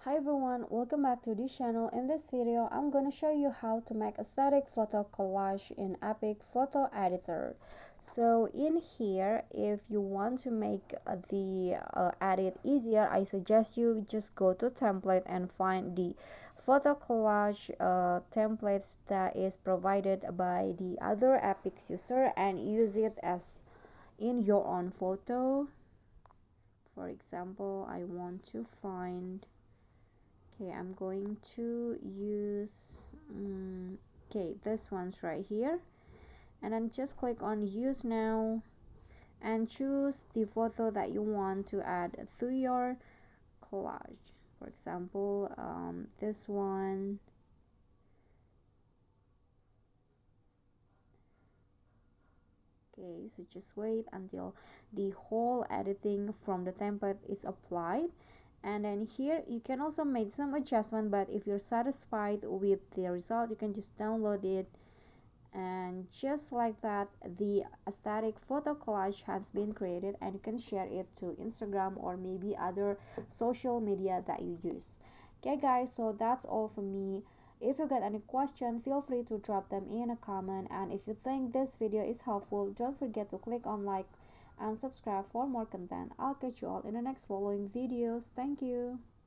Hi everyone, welcome back to this channel. In this video, I'm gonna show you how to make a static photo collage in EPIK Photo Editor. So in here, if you want to make the edit easier, I suggest you just go to template and find the photo collage templates that is provided by the other EPIK user and use it as in your own photo. For example, I want to find. Okay, I'm going to use this one's right here, and then just click on use now and choose the photo that you want to add to your collage. For example, this one. Okay, so just wait until the whole editing from the template is applied, and then here you can also make some adjustment, but if you're satisfied with the result, you can just download it. And just like that, the static photo collage has been created, and you can share it to Instagram or maybe other social media that you use. Okay guys, so that's all from me. If you got any question, feel free to drop them in a comment, and if you think this video is helpful, don't forget to click on like and subscribe for more content. I'll catch you all in the next following videos. Thank you.